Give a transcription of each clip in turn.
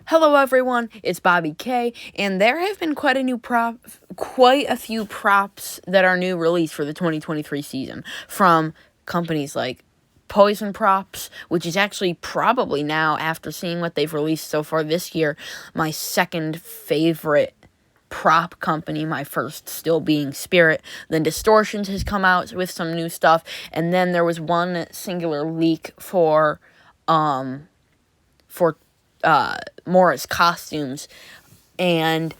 Hello everyone, it's Bobby K, and there have been quite a few props that are new released for the 2023 season from companies like Poison Props, which is actually probably now, after seeing what they've released so far this year, my second favorite prop company, my first still being Spirit. Then Distortions has come out with some new stuff, and then there was one singular leak for Morris Costumes, and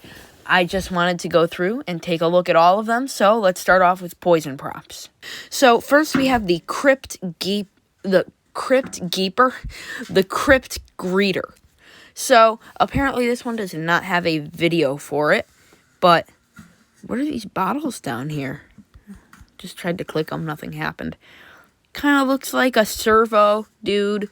I just wanted to go through and take a look at all of them. So let's start off with Poison Props. So first we have the Crypt Greeter. So apparently this one does not have a video for it, but what are these bottles down here? Just tried to click them, nothing happened. Kind of looks like a servo dude.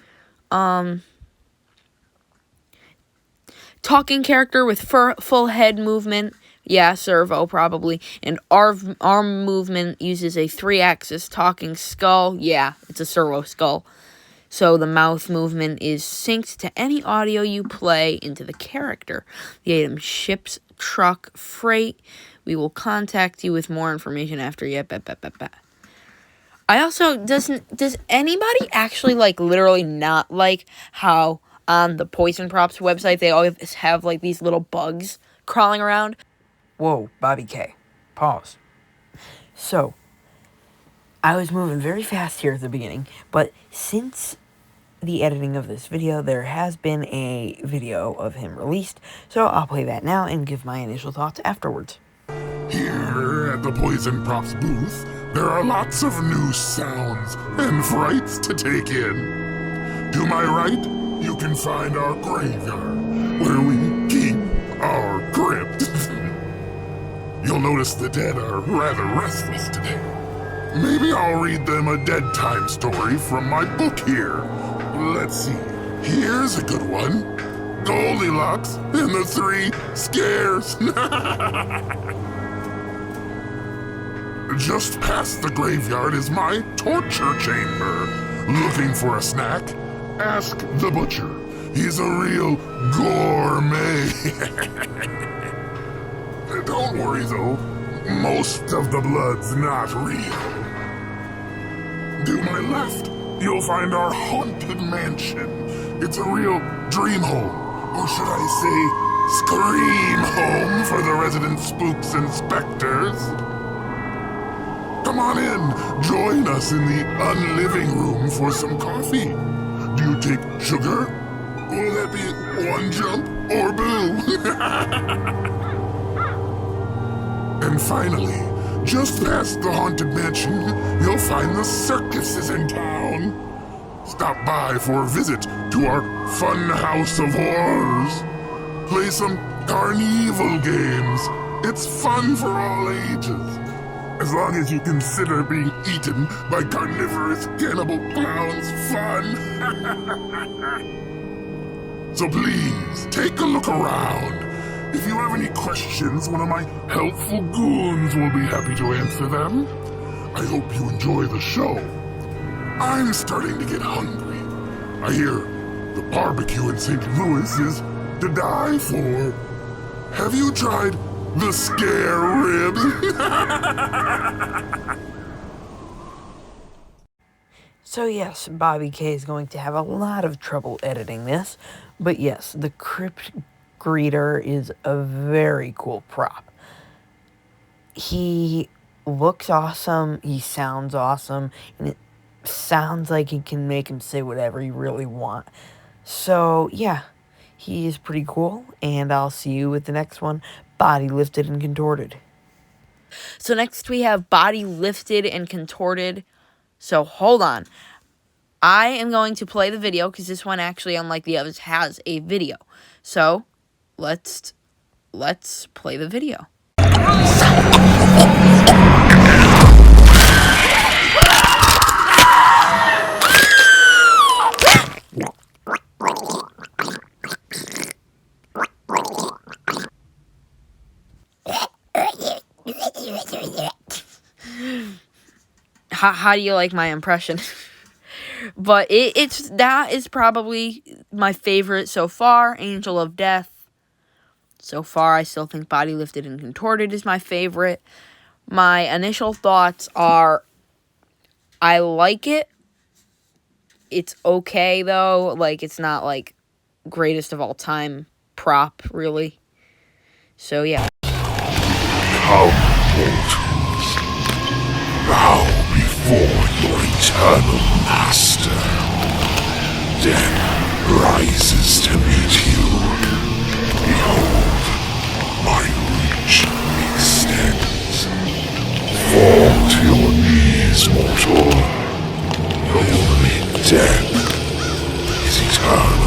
Talking character with full head movement. Yeah, servo probably. And arm movement uses a 3-axis talking skull. Yeah, it's a servo skull. So the mouth movement is synced to any audio you play into the character. The item ships truck freight. We will contact you with more information after you. I also, does anybody actually literally not like how on the Poison Props website they always have these little bugs crawling around? Whoa, Bobby K. Pause. So, I was moving very fast here at the beginning, but since the editing of this video, there has been a video of him released, so I'll play that now and give my initial thoughts afterwards. Here at the Poison Props booth, there are lots of new sounds and frights to take in. To my right, you can find our graveyard, where we keep our crypt. You'll notice the dead are rather restless today. Maybe I'll read them a dead time story from my book here. Let's see. Here's a good one. Goldilocks and the 3 Scares. Just past the graveyard is my torture chamber. Looking for a snack? Ask the butcher. He's a real gourmet. Don't worry though, most of the blood's not real. To my left, you'll find our haunted mansion. It's a real dream home, or should I say, scream home for the resident spooks and specters. Come on in, join us in the unliving room for some coffee. Do you take sugar? Will that be 1 jump or boo? And finally, just past the haunted mansion, you'll find the circus is in town. Stop by for a visit to our fun house of horrors. Play some carnival games. It's fun for all ages. As long as you consider being eaten by carnivorous cannibal clowns fun. So please, take a look around. If you have any questions, one of my helpful goons will be happy to answer them. I hope you enjoy the show. I'm starting to get hungry. I hear the barbecue in St. Louis is to die for. Have you tried the scare ribs? So yes, Bobby K is going to have a lot of trouble editing this, but yes, the Crypt Greeter is a very cool prop. He looks awesome, he sounds awesome, and it sounds like he can make him say whatever you really want. So yeah, he is pretty cool, and I'll see you with the next one, Body Lifted and Contorted. So next we have Body Lifted and Contorted. So hold on. I am going to play the video because this one actually, unlike the others, has a video. So let's play the video. How do you like my impression? But that is probably my favorite so far, Angel of Death. So far, I still think Body Lifted and Contorted is my favorite. My initial thoughts are, I like it. It's okay, though. Like, it's not, like, greatest of all time prop, really. So, yeah. Come, mortals. Bow before your eternal master. Death rises to meet you. Behold, my reach extends. Fall to your knees, mortal. Only death is eternal.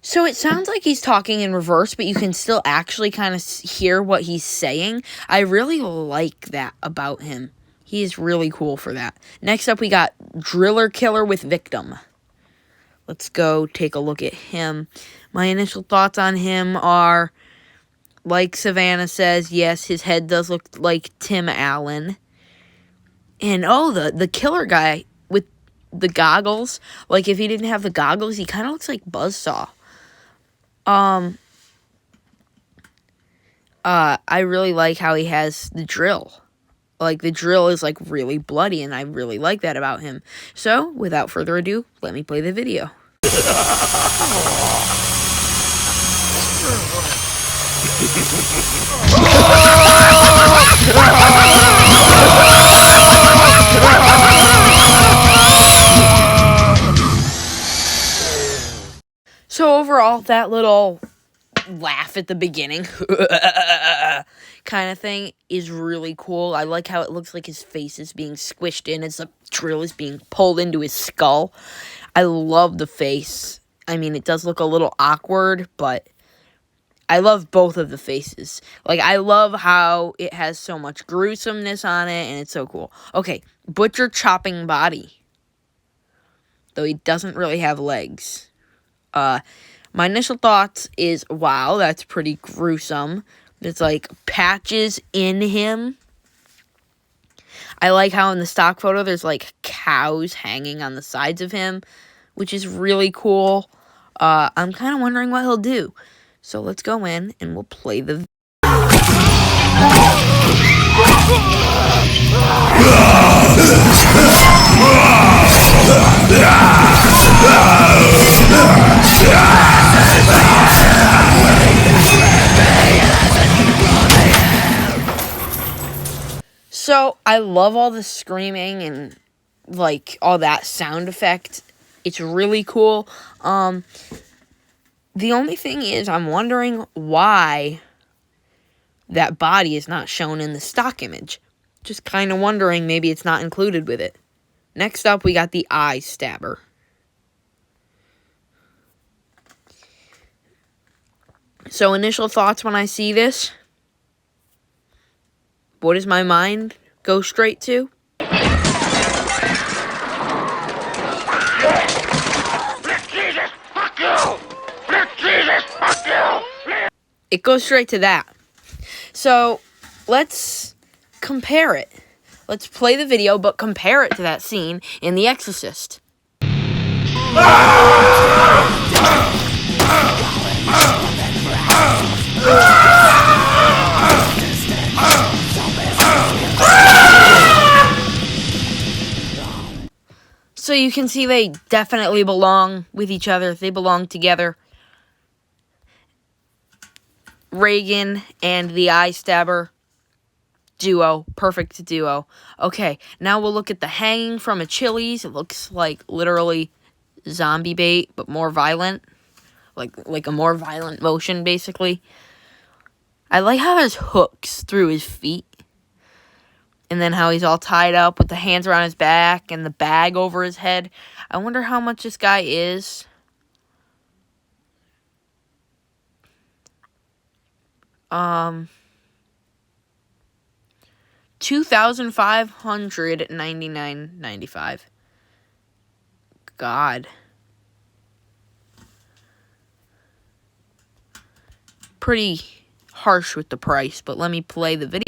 So it sounds like he's talking in reverse, but you can still actually kind of hear what he's saying. I really like that about him. He is really cool for that. Next up, we got Driller Killer with Victim. Let's go take a look at him. My initial thoughts on him are, like Savannah says, yes, his head does look like Tim Allen. And, oh, the killer guy with the goggles. Like, if he didn't have the goggles, he kind of looks like Buzzsaw. I really like how he has the drill. Like, the drill is, like, really bloody, and I really like that about him. So, without further ado, let me play the video. So, overall, that little laugh at the beginning kind of thing is really cool. I like how it looks like his face is being squished in as the drill is being pulled into his skull. I love the face. I mean, it does look a little awkward, but I love both of the faces. Like, I love how it has so much gruesomeness on it, and it's so cool. Okay, Butcher chopping body. Though he doesn't really have legs. My initial thoughts is, wow, that's pretty gruesome. There's, like, patches in him. I like how in the stock photo there's, like, cows hanging on the sides of him, which is really cool. I'm kind of wondering what he'll do. So let's go in and we'll play the... So, I love all the screaming and, like, all that sound effect. It's really cool. The only thing is, I'm wondering why that body is not shown in the stock image. Just kind of wondering, maybe it's not included with it. Next up, we got the eye stabber. So, initial thoughts when I see this. What does my mind go straight to? It goes straight to that. So, let's compare it. Let's play the video, but compare it to that scene in The Exorcist. So you can see they definitely belong with each other. They belong together. Reagan and the eye stabber duo. Perfect duo. Okay, now we'll look at the hanging from a Chili's. It looks like literally zombie bait, but more violent. Like a more violent motion, basically. I like how there's hooks through his feet. And then how he's all tied up with the hands around his back and the bag over his head. I wonder how much this guy is. $2,599.95. God. Pretty harsh with the price, but let me play the video.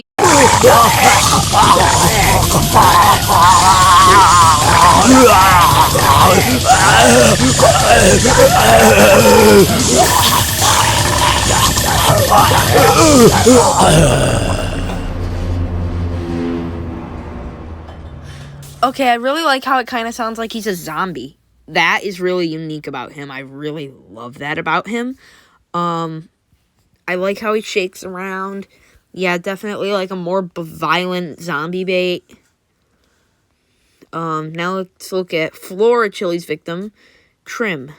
Okay, I really like how it kind of sounds like he's a zombie. That is really unique about him. I really love that about him. I like how he shakes around. Yeah, definitely like a more violent zombie bait. Now let's look at Flora Chili's victim, Tim.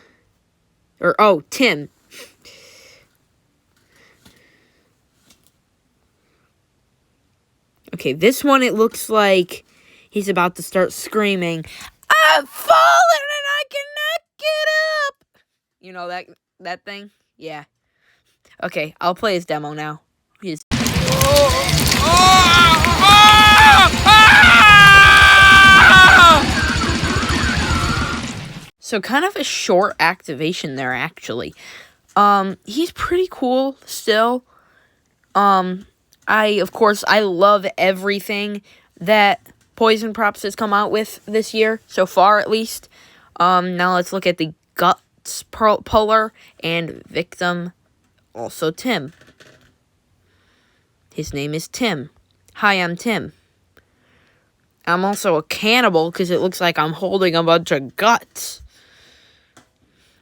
Okay, this one, it looks like he's about to start screaming, "I've fallen and I cannot get up!" You know that thing? Yeah. Okay, I'll play his demo now. So kind of a short activation there, actually. He's pretty cool still. Of course, I love everything that Poison Props has come out with this year, so far at least. Now let's look at the Guts puller and victim, also Tim. His name is Tim. Hi, I'm Tim. I'm also a cannibal because it looks like I'm holding a bunch of guts.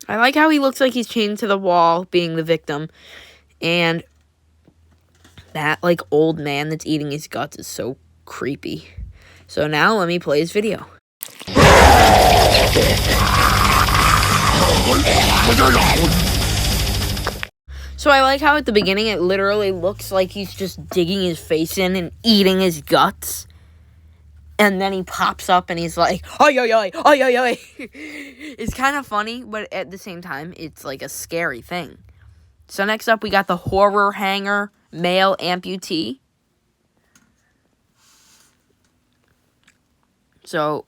I like how he looks like he's chained to the wall, being the victim. And that, like, old man that's eating his guts is so creepy. So now let me play his video. So I like how at the beginning it literally looks like he's just digging his face in and eating his guts. And then he pops up and he's like, "Oi, oi, oi, oi, oi, oi." It's kind of funny, but at the same time, it's like a scary thing. So next up, we got the Horror Hanger Male Amputee. So,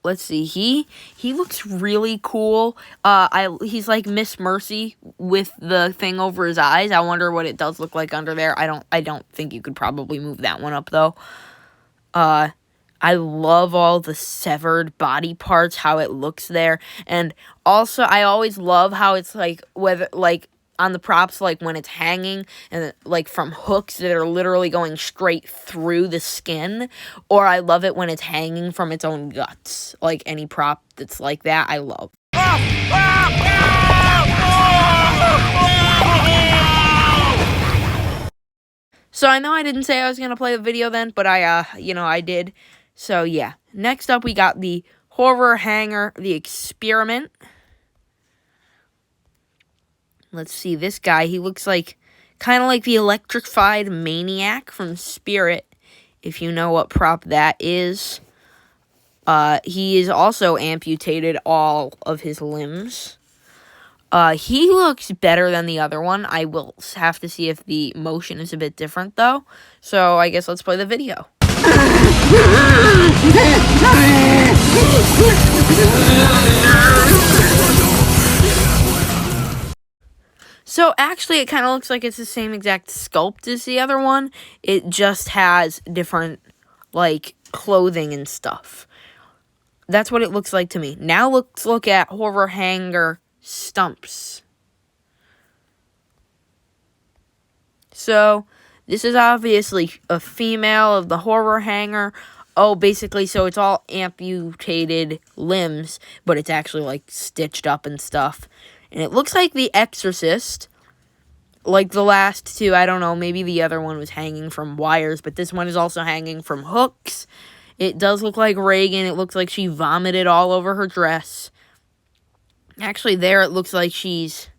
let's see. He looks really cool. He's like Miss Mercy with the thing over his eyes. I wonder what it does look like under there. I don't think you could probably move that one up though. I love all the severed body parts, how it looks there. And also, I always love how it's like, whether, like, on the props, like, when it's hanging, and, like, from hooks that are literally going straight through the skin. Or I love it when it's hanging from its own guts. Like, any prop that's like that, I love. So, I know I didn't say I was going to play the video then, but I did. So, yeah. Next up, we got the Horror Hanger, the Experiment. Let's see, this guy, he looks like, kind of like the electrified maniac from Spirit, if you know what prop that is. He is also amputated all of his limbs. He looks better than the other one. I will have to see if the motion is a bit different, though. So, I guess let's play the video. So, actually, it kind of looks like it's the same exact sculpt as the other one. It just has different, like, clothing and stuff. That's what it looks like to me. Now, let's look at Horror Hanger Stumps. So, this is obviously a female of the Horror Hanger. Oh, basically, so it's all amputated limbs, but it's actually, like, stitched up and stuff. And it looks like The Exorcist, like the last two. I don't know, maybe the other one was hanging from wires, but this one is also hanging from hooks. It does look like Reagan. It looks like she vomited all over her dress. Actually, there it looks like she's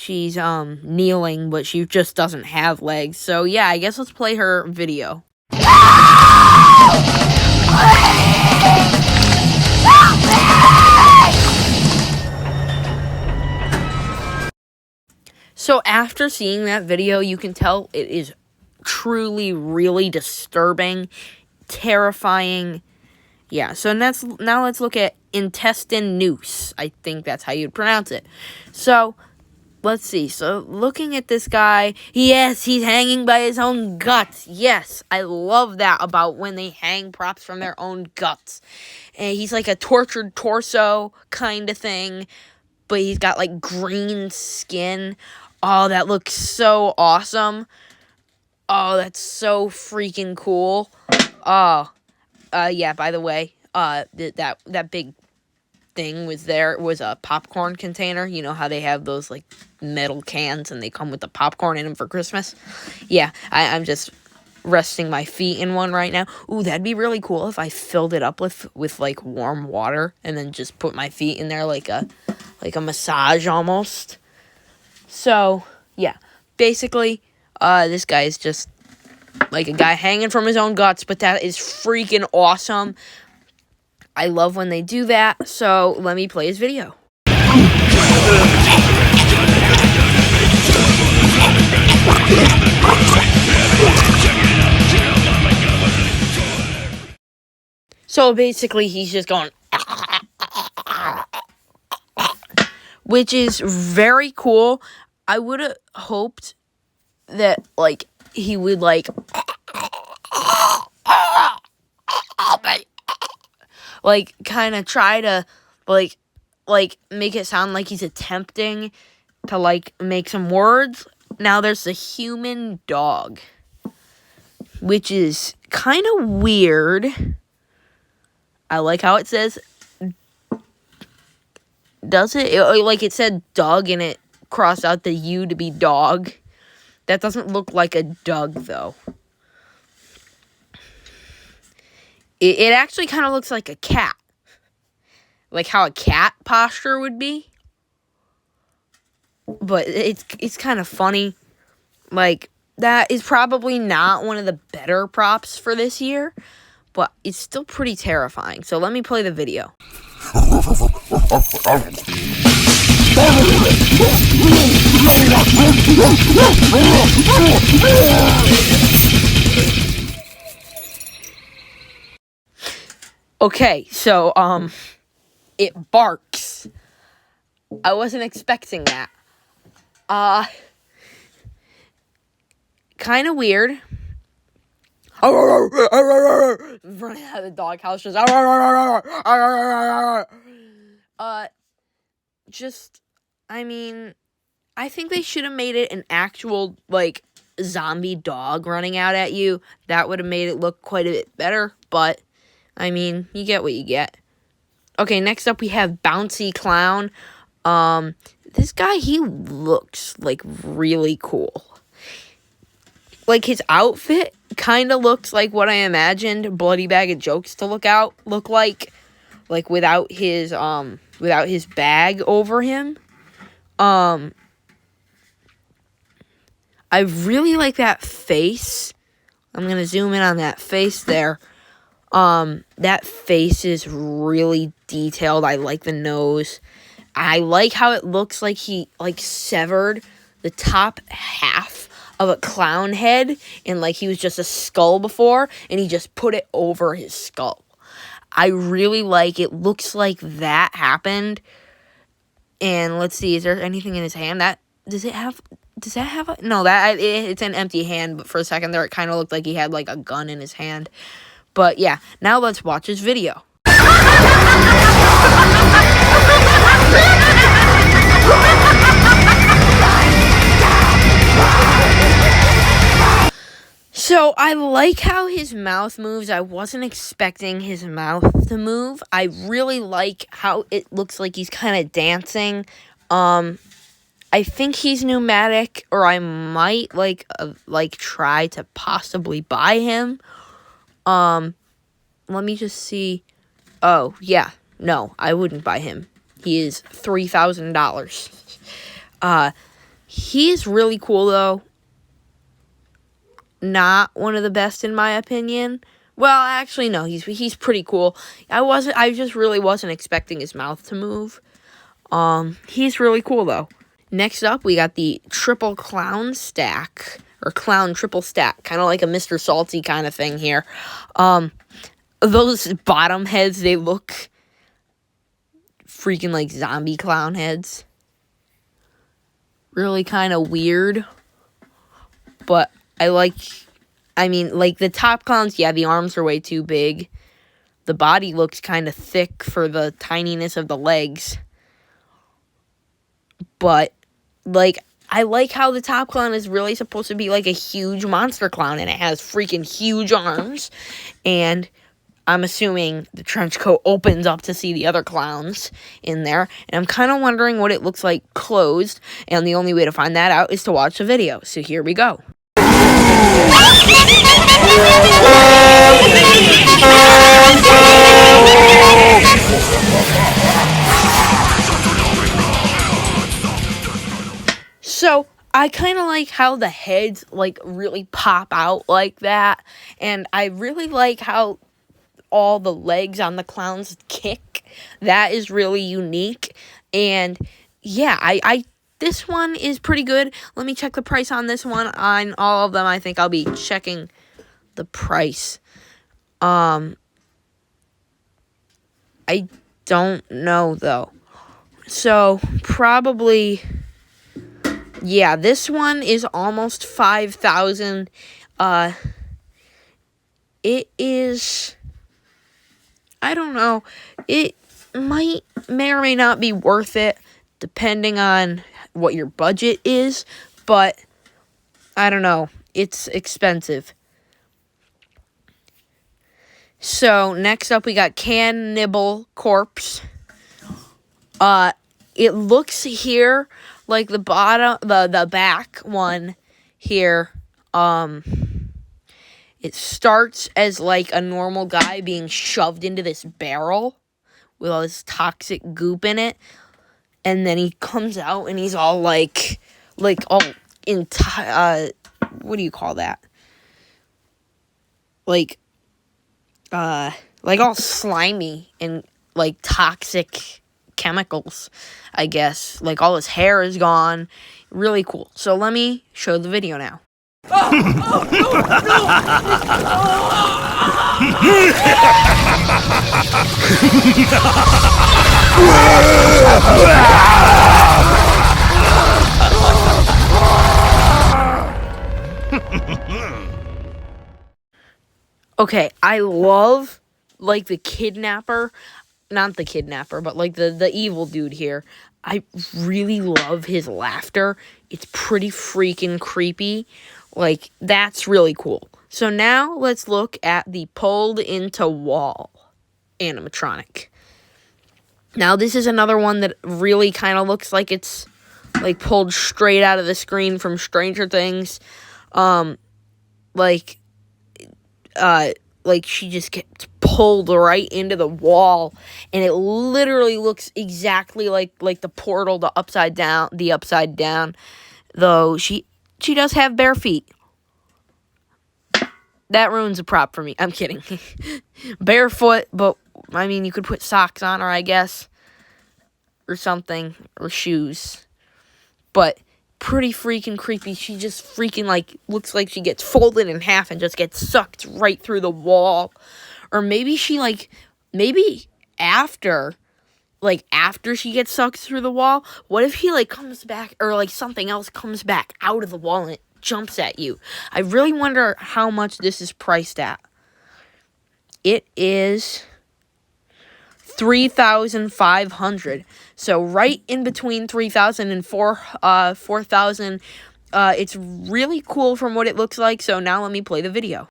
kneeling, but she just doesn't have legs. So, yeah, I guess let's play her video. So after seeing that video, you can tell it is truly, really disturbing, terrifying. Yeah, so let's look at Intestine Noose. I think that's how you'd pronounce it. So, let's see. So, looking at this guy, yes, he's hanging by his own guts. Yes, I love that about when they hang props from their own guts. And he's like a tortured torso kind of thing, but he's got like green skin. Oh, that looks so awesome. Oh, that's so freaking cool. Oh, yeah, by the way, that big thing was a popcorn container. You know how they have those like metal cans and they come with the popcorn in them for Christmas? Yeah, I'm just resting my feet in one right now. Ooh, that'd be really cool if I filled it up with like warm water and then just put my feet in there like a massage almost. So, yeah. Basically, this guy is just like a guy hanging from his own guts, but that is freaking awesome. I love when they do that, so let me play his video. So basically, he's just going, which is very cool. I would have hoped that, like, he would, like, kind of try to, like, make it sound like he's attempting to, like, make some words. Now, there's the human dog, which is kind of weird. I like how it says, does it? Like, it said dog, and it crossed out the U to be dog. That doesn't look like a Doug, though. It actually kind of looks like a cat. Like how a cat posture would be. But it's kind of funny. Like, that is probably not one of the better props for this year. But it's still pretty terrifying. So let me play the video. Okay, so, it barks. I wasn't expecting that. Kind of weird. Running out of the doghouse, just, I mean, I think they should have made it an actual, like, zombie dog running out at you. That would have made it look quite a bit better, but, I mean, you get what you get. Okay, next up we have Bouncy Clown. This guy, he looks, like, really cool. Like, his outfit kind of looks like what I imagined Bloody Bag of Jokes to look like without his bag over him. I really like that face. I'm gonna zoom in on that face there. That face is really detailed. I like the nose. I like how it looks like he, like, severed the top half of a clown head, and, like, he was just a skull before, and he just put it over his skull. I really like it. Looks like that happened. And let's see, is there anything in his hand? Does that have a, no, it's an empty hand, but for a second there, it kind of looked like he had, like, a gun in his hand. But, yeah, now let's watch his video. So, I like how his mouth moves. I wasn't expecting his mouth to move. I really like how it looks like he's kind of dancing. I think he's pneumatic, or I might, try to possibly buy him. Let me just see. Oh, yeah. No, I wouldn't buy him. He is $3,000. He's really cool, though. Not one of the best in my opinion. Well, actually, no, he's pretty cool. I just really wasn't expecting his mouth to move. He's really cool, though. Next up, we got the triple clown stack, or clown triple stack, kind of like a Mr. Salty kind of thing here. Those bottom heads, they look freaking like zombie clown heads. really kind of weird. But I mean, like, the top clowns, yeah, the arms are way too big. The body looks kind of thick for the tininess of the legs. But, like, I like how the top clown is really supposed to be like a huge monster clown, and it has freaking huge arms. And I'm assuming the trench coat opens up to see the other clowns in there. And I'm kind of wondering what it looks like closed. And the only way to find that out is to watch the video. So here we go. So, I kind of like how the heads, like, really pop out like that. And I really like how all the legs on the clowns kick. That is really unique. And, yeah, I this one is pretty good. Let me check the price on this one. On all of them, I think I'll be checking the price. I don't know, though. So, probably... yeah, this one is almost 5,000. It is, I don't know. It may or may not be worth it, depending on what your budget is. But, I don't know. It's expensive. So, next up we got Cannibal Corpse. It looks here like the bottom, the back one here, it starts as like a normal guy being shoved into this barrel with all this toxic goop in it, and then he comes out and he's all like all what do you call that? Like all slimy and like toxic chemicals, I guess. Like, all his hair is gone. Really cool. So let me show the video now. Okay, I love, like, the kidnapper. Not the kidnapper, but like the evil dude here. I really love his laughter. It's pretty freaking creepy. Like, that's really cool. So now let's look at the pulled into Wall Animatronic. Now this is another one that really kind of looks like it's like pulled straight out of the screen from Stranger Things. Like she just gets pulled right into the wall, and it literally looks exactly like the portal, the upside down, though she does have bare feet. That ruins a prop for me. I'm kidding. Barefoot, but I mean, you could put socks on her, I guess, or something, or shoes. But pretty freaking creepy. She just freaking, like, looks like she gets folded in half and just gets sucked right through the wall. Or maybe she, like, after she gets sucked through the wall, what if he, like, comes back, or, like, something else comes back out of the wall and it jumps at you? I really wonder how much this is priced at. It is $3,500. So right in between 3,000 and 4,000. It's really cool from what it looks like. So now let me play the video.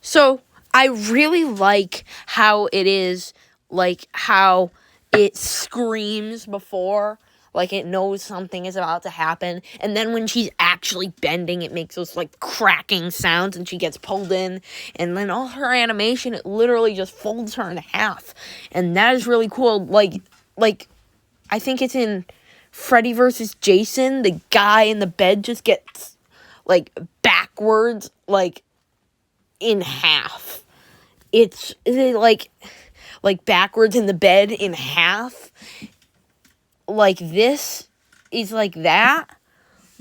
So I really like how it is, like how it screams before. Like, it knows something is about to happen. And then when she's actually bending, it makes those, like, cracking sounds. And she gets pulled in. And then all her animation, it literally just folds her in half. And that is really cool. Like I think it's in Freddy vs. Jason. The guy in the bed just gets, like, backwards, like, in half. It's like backwards in the bed in half. Like, this is like that,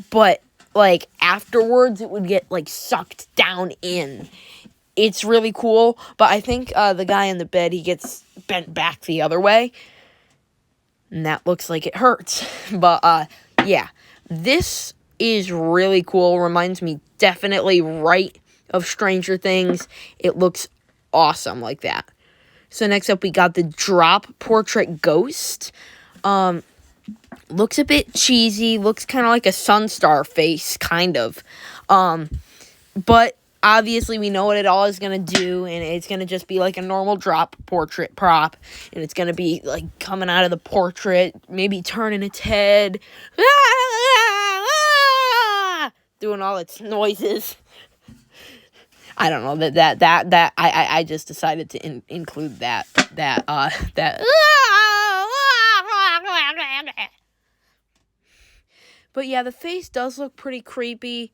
but, like, afterwards it would get, like, sucked down in. it's really cool, but I think the guy in the bed, he gets bent back the other way, and that looks like it hurts. But, yeah, this is really cool. Reminds me definitely right of Stranger Things. It looks awesome like that. So next up, we got the Drop Portrait Ghost. Looks a bit cheesy. Looks kind of like a Sunstar face, kind of. But obviously, we know what it all is going to do, and it's going to just be like a normal drop portrait prop, and it's going to be, like, coming out of the portrait, maybe turning its head, doing all its noises. I don't know, I just decided to include that. But yeah, the face does look pretty creepy.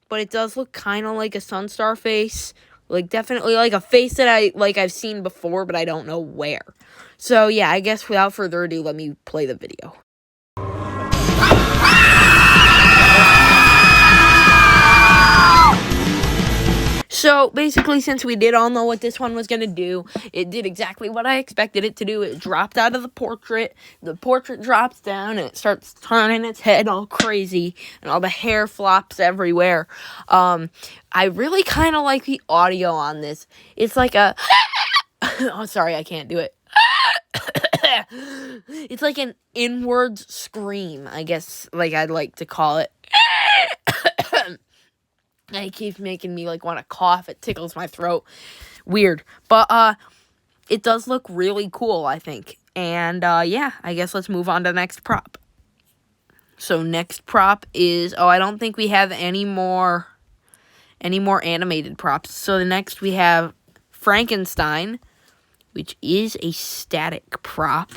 But it does look kind of like a Sunstar face. Like, definitely like a face that I've seen before, but I don't know where. So, yeah, I guess without further ado, let me play the video. So, basically, since we did all know what this one was going to do, it did exactly what I expected it to do. It dropped out of the portrait drops down, and it starts turning its head all crazy, and all the hair flops everywhere. I really kind of like the audio on this. It's like a... oh, sorry, I can't do it. It's like an inwards scream, I guess, like I'd like to call it. It keeps making me, like, want to cough. It tickles my throat. Weird. But, it does look really cool, I think. And, yeah, I guess let's move on to the next prop. So, next prop is... oh, I don't think we have any more animated props. So, the next we have Frankenstein, which is a static prop.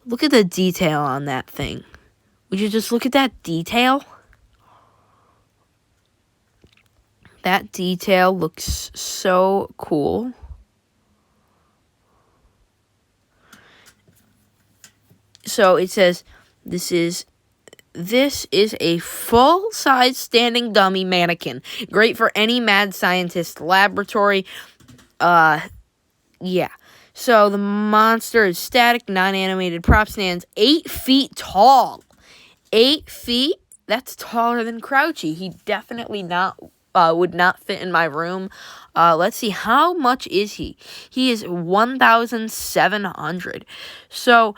Look at the detail on that thing. Would you just look at that detail? That detail looks so cool. So it says, this is a full-size standing dummy mannequin. Great for any mad scientist laboratory. Yeah. So the monster is static, non-animated prop, stands 8 feet tall. 8 feet? That's taller than Crouchy. He definitely would not fit in my room. Let's see, how much is he? He is $1,700. So,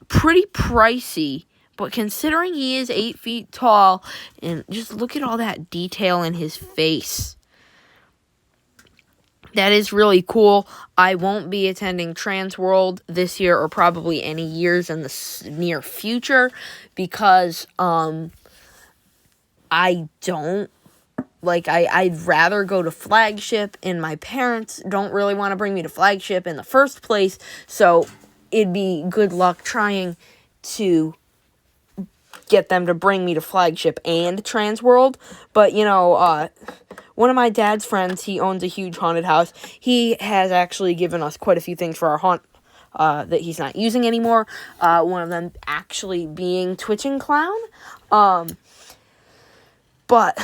pretty pricey, but considering he is 8 feet tall, and just look at all that detail in his face. That is really cool. I won't be attending Trans World this year, or probably any years in the near future, because, I don't. Like, I'd rather go to Flagship, and my parents don't really want to bring me to Flagship in the first place, so it'd be good luck trying to get them to bring me to Flagship and Trans World. But, you know, one of my dad's friends, he owns a huge haunted house. He has actually given us quite a few things for our haunt that he's not using anymore. One of them actually being Twitching Clown. But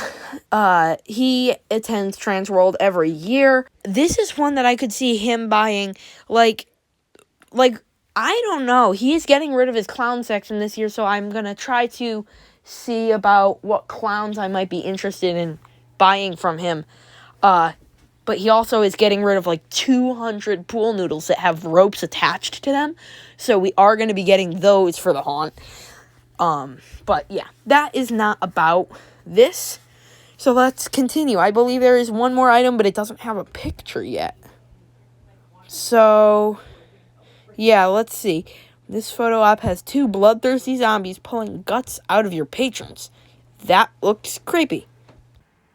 he attends Trans World every year. This is one that I could see him buying, like, I don't know. He is getting rid of his clown section this year, so I'm going to try to see about what clowns I might be interested in buying from him. But he also is getting rid of, like, 200 pool noodles that have ropes attached to them. So we are going to be getting those for the haunt. But, yeah, that is not about this. So let's continue. I believe there is one more item, but it doesn't have a picture yet. So, yeah, let's see. This photo op has 2 bloodthirsty zombies pulling guts out of your patrons. That looks creepy.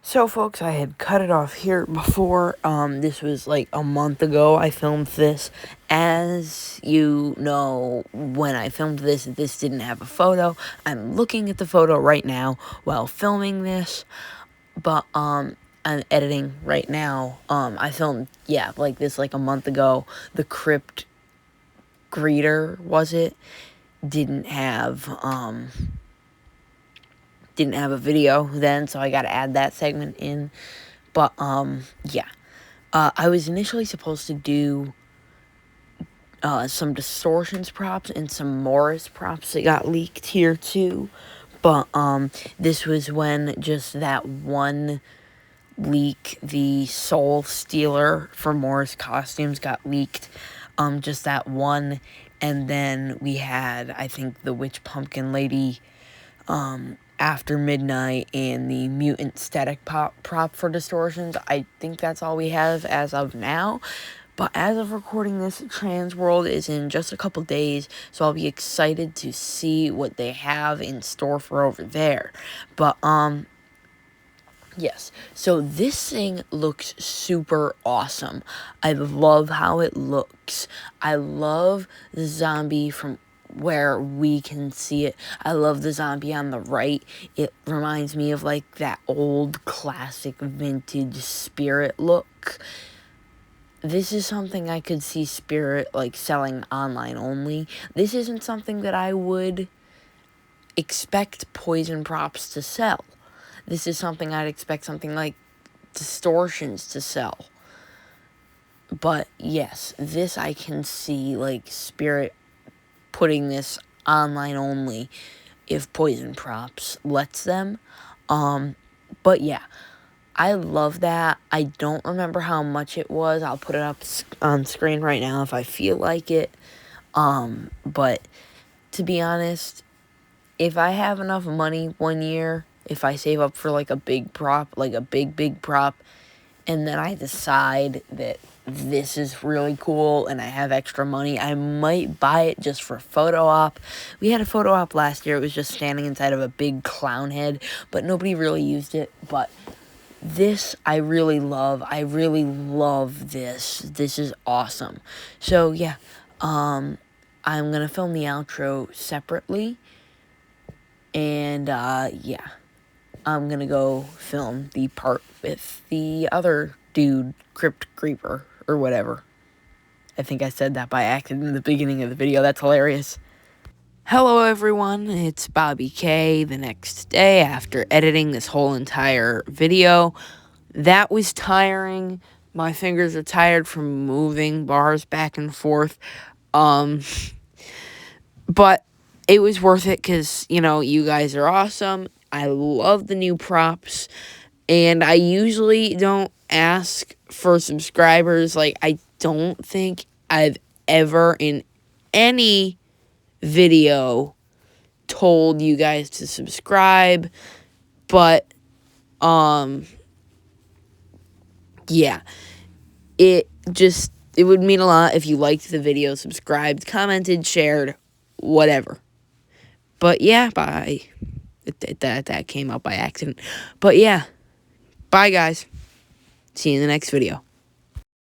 So, folks, I had cut it off here before. This was like a month ago I filmed this. As you know, when I filmed this didn't have a photo. I'm looking at the photo right now while filming this. But, I'm editing right now. I filmed, like this like a month ago. The crypt greeter, was it? Didn't have a video then, so I gotta add that segment in. But, yeah. I was initially supposed to do some distortions props and some Morris props that got leaked here too. But this was when just that one leak, the Soul Stealer for Morris costumes got leaked. Just that one. And then we had, I think, the Witch Pumpkin Lady after midnight and the mutant static prop for distortions. I think that's all we have as of now. But as of recording this, Trans World is in just a couple days, so I'll be excited to see what they have in store for over there. But yes, so this thing looks super awesome. I love how it looks. I love the zombie from where we can see it. I love the zombie on the right. It reminds me of like that old classic vintage Spirit look. This is something I could see Spirit like selling online only. This isn't something that I would expect Poison props to sell. This is something I'd expect something like Distortions to sell. But yes, this I can see like Spirit putting this online only if Poison props lets them. But yeah, I love that. I don't remember how much it was. I'll put it up on screen right now if I feel like it. But to be honest, if I have enough money one year, if I save up for like a big prop, like a big prop, and then I decide that this is really cool and I have extra money, I might buy it just for photo op. We had a photo op last year. It was just standing inside of a big clown head, but nobody really used it. But this I really love. I really love this. This is awesome. So yeah, I'm gonna film the outro separately. And yeah, I'm gonna go film the part with the other dude, Crypt Creeper, or whatever. I think I said that by accident in the beginning of the video. That's hilarious. Hello everyone, it's Bobby K. The next day after editing this whole entire video. That was tiring. My fingers are tired from moving bars back and forth. But it was worth it because, you know, you guys are awesome. I love the new props. And I usually don't ask for subscribers. Like, I don't think I've ever in any video told you guys to subscribe. But, yeah. It would mean a lot if you liked the video, subscribed, commented, shared, whatever. But yeah, bye. That came out by accident. But yeah, bye guys. See you in the next video.